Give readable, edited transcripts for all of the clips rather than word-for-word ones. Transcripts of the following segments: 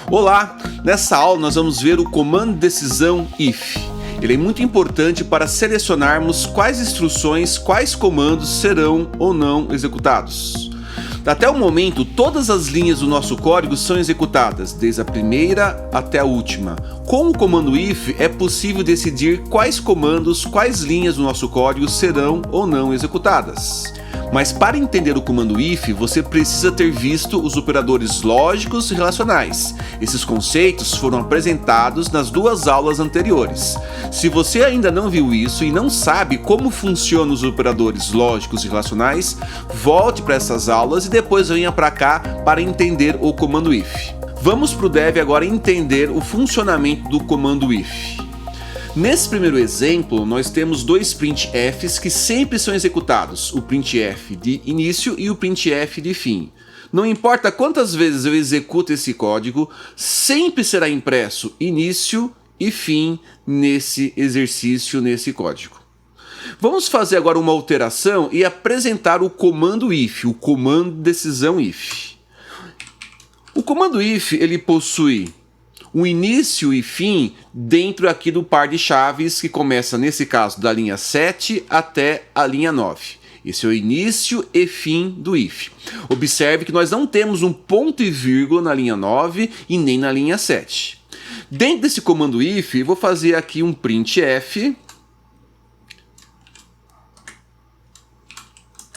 Olá! Nessa aula nós vamos ver o comando de decisão IF. Ele é muito importante para selecionarmos quais instruções, quais comandos serão ou não executados. Até o momento, todas as linhas do nosso código são executadas, desde a primeira até a última. Com o comando IF é possível decidir quais comandos, quais linhas do nosso código serão ou não executadas. Mas para entender o comando IF, você precisa ter visto os operadores lógicos e relacionais. Esses conceitos foram apresentados nas duas aulas anteriores. Se você ainda não viu isso e não sabe como funcionam os operadores lógicos e relacionais, volte para essas aulas e depois venha para cá para entender o comando IF. Vamos para o dev agora entender o funcionamento do comando IF. Nesse primeiro exemplo, nós temos dois printfs que sempre são executados, o printf de início e o printf de fim. Não importa quantas vezes eu executo esse código, sempre será impresso início e fim nesse exercício, nesse código. Vamos fazer agora uma alteração e apresentar o comando IF, o comando de decisão IF. O comando IF ele possui o início e fim dentro aqui do par de chaves que começa, nesse caso, da linha 7 até a linha 9. Esse é o início e fim do IF. Observe que nós não temos um ponto e vírgula na linha 9 e nem na linha 7. Dentro desse comando IF, eu vou fazer aqui um printf.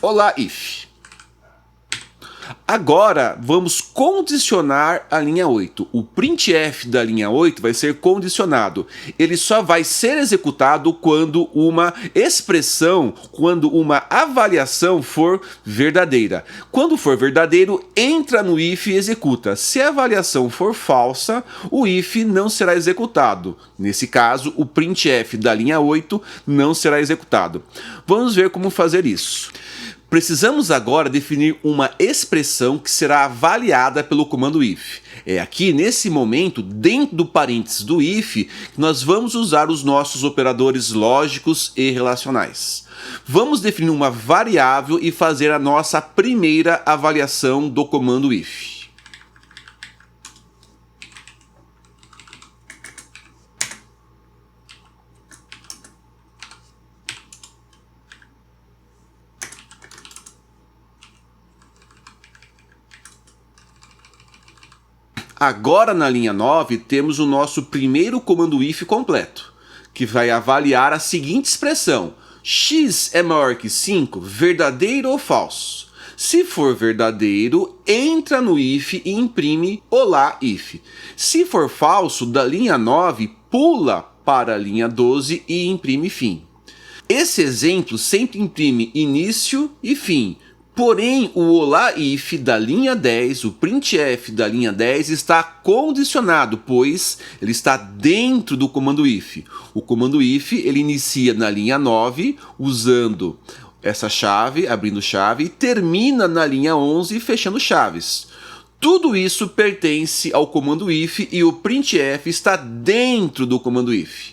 Olá, IF. Agora vamos condicionar a linha 8. O printf da linha 8 vai ser condicionado. Ele só vai ser executado quando uma expressão, quando uma avaliação for verdadeira. Quando for verdadeiro, entra no if e executa. Se a avaliação for falsa, o if não será executado. Nesse caso, o printf da linha 8 não será executado. Vamos ver como fazer isso. Precisamos agora definir uma expressão que será avaliada pelo comando IF. É aqui, nesse momento, dentro do parênteses do IF, que nós vamos usar os nossos operadores lógicos e relacionais. Vamos definir uma variável e fazer a nossa primeira avaliação do comando IF. Agora na linha 9 temos o nosso primeiro comando IF completo, que vai avaliar a seguinte expressão: x é maior que 5, verdadeiro ou falso? Se for verdadeiro, entra no IF e imprime olá IF. Se for falso, da linha 9 pula para a linha 12 e imprime fim. Esse exemplo sempre imprime início e fim. Porém, o olá if da linha 10, o printf da linha 10 está condicionado, pois ele está dentro do comando if. O comando if ele inicia na linha 9, usando essa chave, abrindo chave, e termina na linha 11, fechando chaves. Tudo isso pertence ao comando if e o printf está dentro do comando if.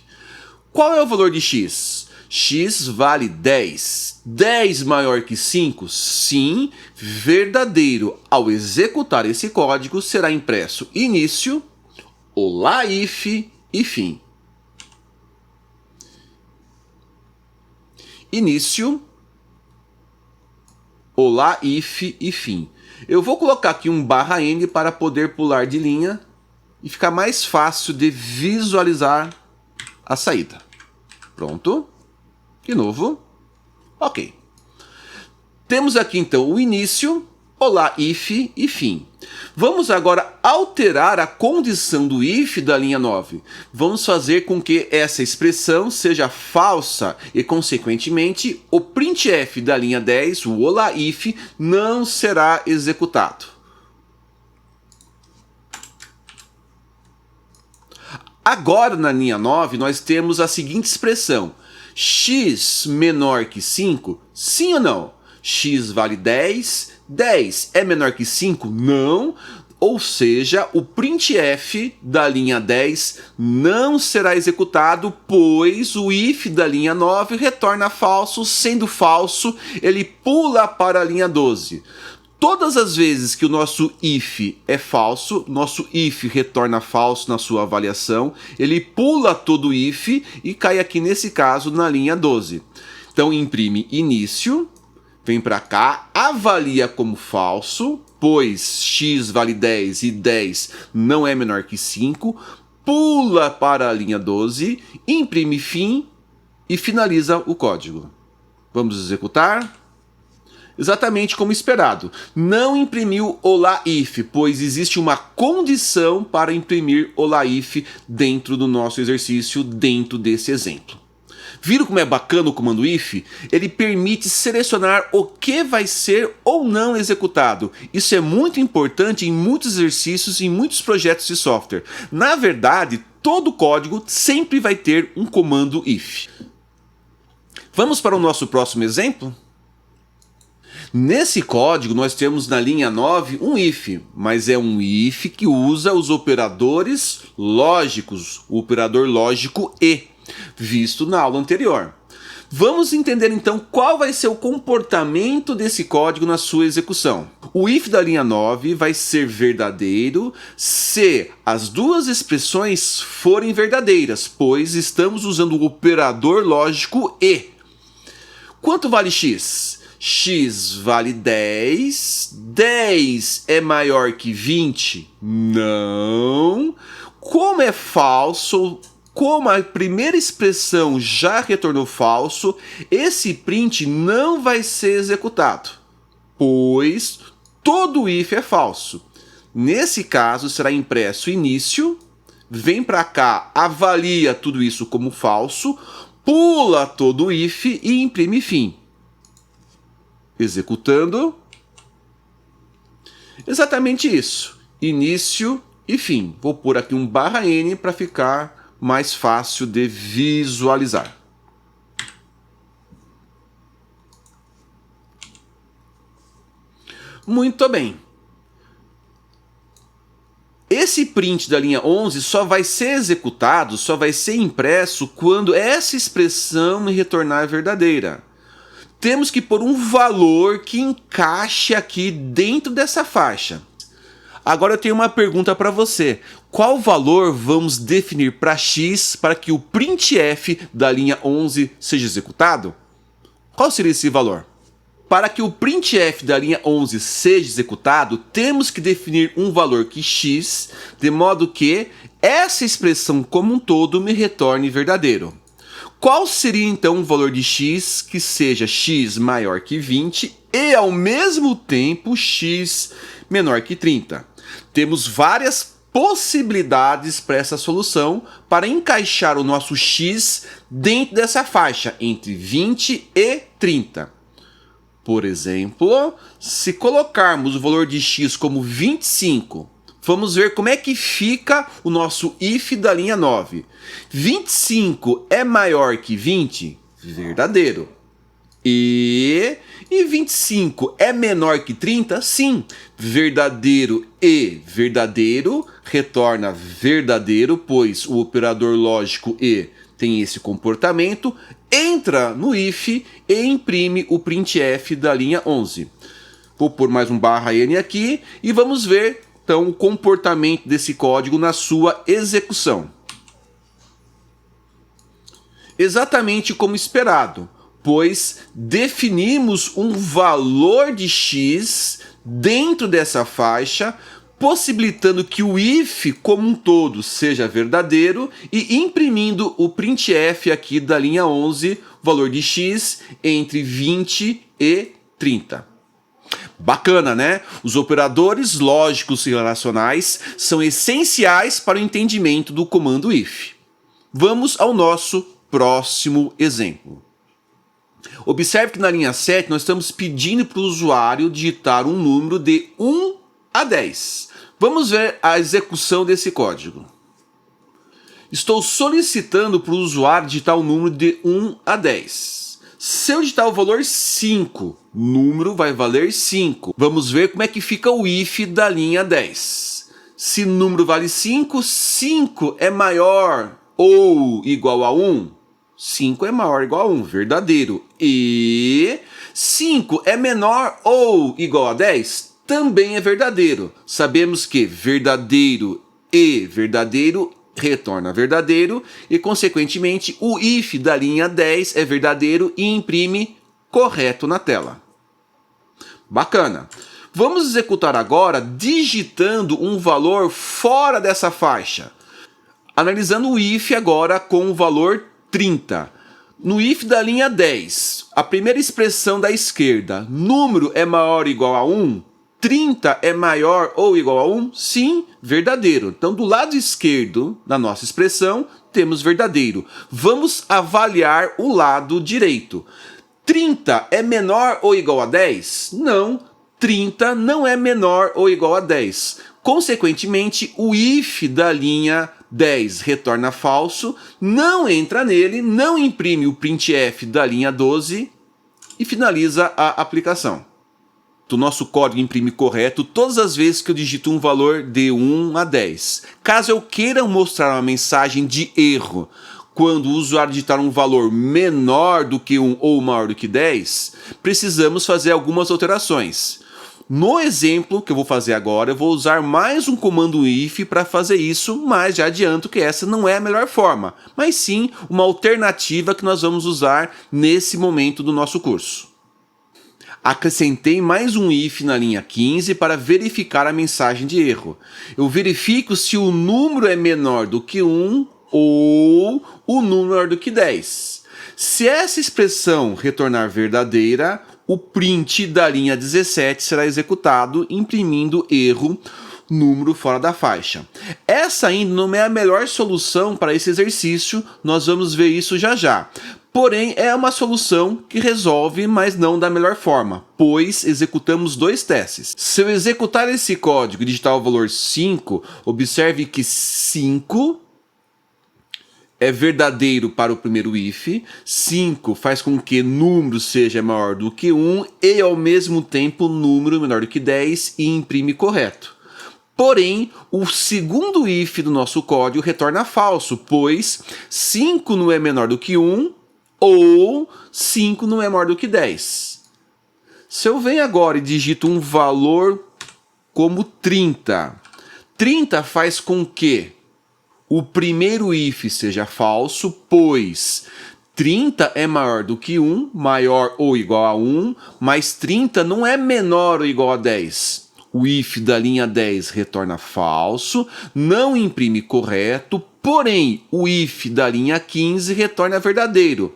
Qual é o valor de x? X vale 10. 10 maior que 5? Sim, verdadeiro. Ao executar esse código, será impresso início, olá if e fim. Início, olá if e fim. Eu vou colocar aqui um /n para poder pular de linha e ficar mais fácil de visualizar a saída. Pronto. De novo. Ok. Temos aqui então o início, olá if e fim. Vamos agora alterar a condição do if da linha 9. Vamos fazer com que essa expressão seja falsa e, consequentemente, o printf da linha 10, o olá if, não será executado. Agora na linha 9 nós temos a seguinte expressão: x menor que 5? Sim ou não? X vale 10. 10 é menor que 5? Não. Ou seja, o printf da linha 10 não será executado, pois o if da linha 9 retorna falso. Sendo falso, ele pula para a linha 12. todas as vezes que o nosso if é falso, nosso if retorna falso na sua avaliação, ele pula todo o if e cai aqui nesse caso na linha 12. Então imprime início, vem para cá, avalia como falso, pois x vale 10 e 10 não é menor que 5, pula para a linha 12, imprime fim e finaliza o código. Vamos executar. Exatamente como esperado. Não imprimiu o laif, pois existe uma condição para imprimir o laif dentro do nosso exercício, dentro desse exemplo. Viram como é bacana o comando if? Ele permite selecionar o que vai ser ou não executado. Isso é muito importante em muitos exercícios e em muitos projetos de software. Na verdade, todo código sempre vai ter um comando if. Vamos para o nosso próximo exemplo? Nesse código nós temos na linha 9 um if, mas é um if que usa os operadores lógicos, o operador lógico e, visto na aula anterior. Vamos entender então qual vai ser o comportamento desse código na sua execução. O if da linha 9 vai ser verdadeiro se as duas expressões forem verdadeiras, pois estamos usando o operador lógico e. Quanto vale x? X vale 10, 10 é maior que 20? Não. Como é falso, como a primeira expressão já retornou falso, esse print não vai ser executado, pois todo if é falso. Nesse caso será impresso início, vem para cá, avalia tudo isso como falso, pula todo o if e imprime fim. Executando. Exatamente isso. Início e fim. Vou pôr aqui um /n para ficar mais fácil de visualizar. Muito bem. Esse print da linha 11 só vai ser executado, só vai ser impresso quando essa expressão me retornar verdadeira. Temos que pôr um valor que encaixe aqui dentro dessa faixa. Agora eu tenho uma pergunta para você. Qual valor vamos definir para x para que o printf da linha 11 seja executado? Qual seria esse valor? Para que o printf da linha 11 seja executado, temos que definir um valor que x, de modo que essa expressão como um todo me retorne verdadeiro. Qual seria então o valor de x que seja x maior que 20 e ao mesmo tempo x menor que 30? Temos várias possibilidades para essa solução para encaixar o nosso x dentro dessa faixa entre 20 e 30. Por exemplo, se colocarmos o valor de x como 25, vamos ver como é que fica o nosso if da linha 9. 25 é maior que 20? Verdadeiro. E 25 é menor que 30? Sim. Verdadeiro e verdadeiro retorna verdadeiro, pois o operador lógico e tem esse comportamento. Entra no if e imprime o printf da linha 11. Vou pôr mais um /n aqui e vamos ver então o comportamento desse código na sua execução. Exatamente como esperado, pois definimos um valor de x dentro dessa faixa, possibilitando que o if como um todo seja verdadeiro e imprimindo o printf aqui da linha 11, valor de x entre 20 e 30. Bacana, né? Os operadores lógicos e relacionais são essenciais para o entendimento do comando if. Vamos ao nosso próximo exemplo. Observe que na linha 7 nós estamos pedindo para o usuário digitar um número de 1 a 10. Vamos ver a execução desse código. Estou solicitando para o usuário digitar um número de 1 a 10. Se eu digitar o valor 5, o número vai valer 5. Vamos ver como é que fica o if da linha 10. Se o número vale 5, 5 é maior ou igual a 1? 5 é maior ou igual a 1, verdadeiro. E 5 é menor ou igual a 10? também é verdadeiro. Sabemos que verdadeiro e verdadeiro retorna verdadeiro e, consequentemente, o if da linha 10 é verdadeiro e imprime correto na tela. Bacana. Vamos executar agora digitando um valor fora dessa faixa. Analisando o if agora com o valor 30. No if da linha 10, a primeira expressão da esquerda, número é maior ou igual a 1? 30 é maior ou igual a 1? Sim, verdadeiro. Então, do lado esquerdo da nossa expressão, temos verdadeiro. Vamos avaliar o lado direito. 30 é menor ou igual a 10? Não, 30 não é menor ou igual a 10. Consequentemente, o if da linha 10 retorna falso, não entra nele, não imprime o printf da linha 12 e finaliza a aplicação. O nosso código imprime correto todas as vezes que eu digito um valor de 1 a 10. Caso eu queira mostrar uma mensagem de erro, quando o usuário digitar um valor menor do que 1 ou maior do que 10, precisamos fazer algumas alterações. No exemplo que eu vou fazer agora, eu vou usar mais um comando if para fazer isso, mas já adianto que essa não é a melhor forma, mas sim uma alternativa que nós vamos usar nesse momento do nosso curso. Acrescentei mais um if na linha 15 para verificar a mensagem de erro. Eu verifico se o número é menor do que 1 ou o número maior do que 10. Se essa expressão retornar verdadeira, o print da linha 17 será executado, imprimindo erro, número fora da faixa. Essa ainda não é a melhor solução para esse exercício, nós vamos ver isso já já. Porém, é uma solução que resolve, mas não da melhor forma, pois executamos dois testes. Se eu executar esse código e digitar o valor 5, observe que 5 é verdadeiro para o primeiro if, 5 faz com que número seja maior do que 1 e ao mesmo tempo número menor do que 10 e imprime correto. Porém, o segundo if do nosso código retorna falso, pois 5 não é menor do que 1 ou 5 não é maior do que 10. Se eu venho agora e digito um valor como 30, 30 faz com que o primeiro if seja falso, pois 30 é maior do que 1, maior ou igual a 1, mas 30 não é menor ou igual a 10. O if da linha 10 retorna falso, não imprime correto, porém o if da linha 15 retorna verdadeiro,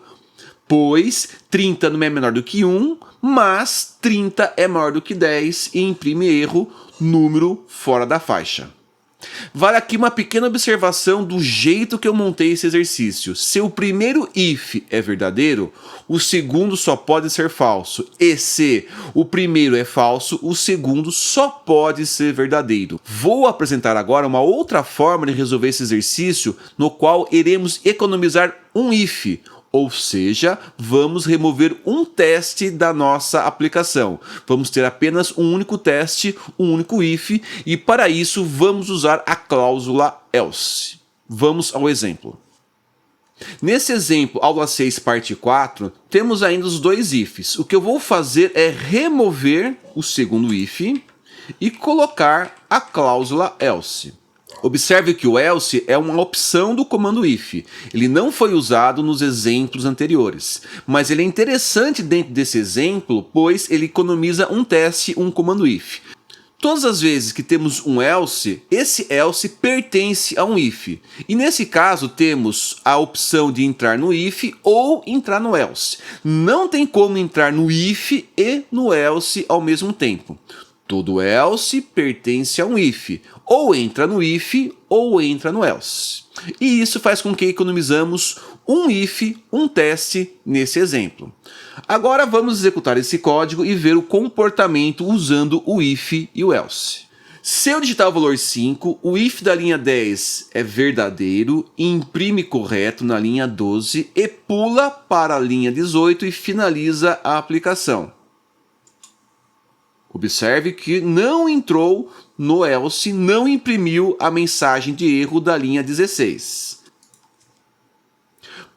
pois 30 não é menor do que 1, mas 30 é maior do que 10 e imprime erro, número fora da faixa. Vale aqui uma pequena observação do jeito que eu montei esse exercício. Se o primeiro if é verdadeiro, o segundo só pode ser falso. E se o primeiro é falso, o segundo só pode ser verdadeiro. Vou apresentar agora uma outra forma de resolver esse exercício, no qual iremos economizar um if. Ou seja, vamos remover um teste da nossa aplicação. Vamos ter apenas um único teste, um único if, e para isso vamos usar a cláusula else. Vamos ao exemplo. Nesse exemplo, aula 6, parte 4, temos ainda os dois ifs. O que eu vou fazer é remover o segundo if e colocar a cláusula else. Observe que o else é uma opção do comando if. Ele não foi usado nos exemplos anteriores, mas ele é interessante dentro desse exemplo, pois ele economiza um teste, um comando if. Todas as vezes que temos um else, esse else pertence a um if. E nesse caso temos a opção de entrar no if ou entrar no else. Não tem como entrar no if e no else ao mesmo tempo. Todo else pertence a um if, ou entra no if ou entra no else. E isso faz com que economizamos um if, um teste nesse exemplo. Agora vamos executar esse código e ver o comportamento usando o if e o else. Se eu digitar o valor 5, o if da linha 10 é verdadeiro, imprime correto na linha 12 e pula para a linha 18 e finaliza a aplicação. Observe que não entrou no else, não imprimiu a mensagem de erro da linha 16.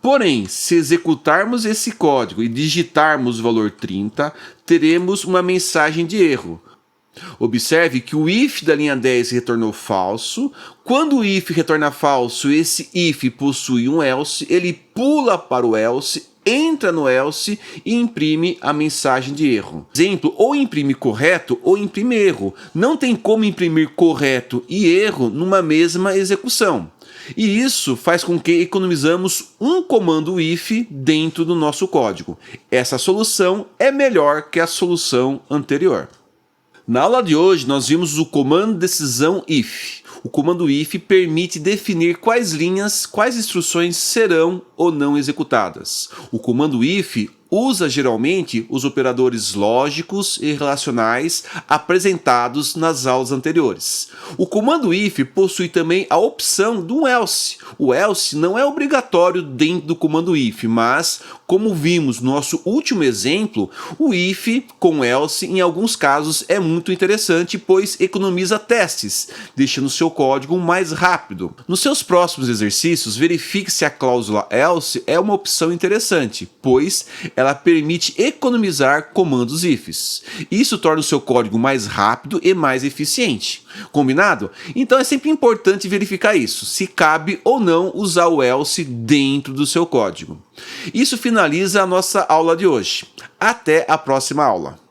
Porém, se executarmos esse código e digitarmos o valor 30, teremos uma mensagem de erro. Observe que o if da linha 10 retornou falso. Quando o if retorna falso, esse if possui um else, ele pula para o else, entra no else e imprime a mensagem de erro. Exemplo, ou imprime correto ou imprime erro. Não tem como imprimir correto e erro numa mesma execução. E isso faz com que economizamos um comando if dentro do nosso código. Essa solução é melhor que a solução anterior. Na aula de hoje, nós vimos o comando decisão if. O comando if permite definir quais linhas, quais instruções serão ou não executadas. O comando if usa geralmente os operadores lógicos e relacionais apresentados nas aulas anteriores. O comando if possui também a opção do else. O else não é obrigatório dentro do comando if, mas, como vimos no nosso último exemplo, o if com else em alguns casos é muito interessante, pois economiza testes, deixando seu código mais rápido. Nos seus próximos exercícios, verifique se a cláusula else é uma opção interessante, pois ela permite economizar comandos ifs. Isso torna o seu código mais rápido e mais eficiente. Combinado? Então é sempre importante verificar isso, se cabe ou não usar o else dentro do seu código. Isso finaliza a nossa aula de hoje. Até a próxima aula.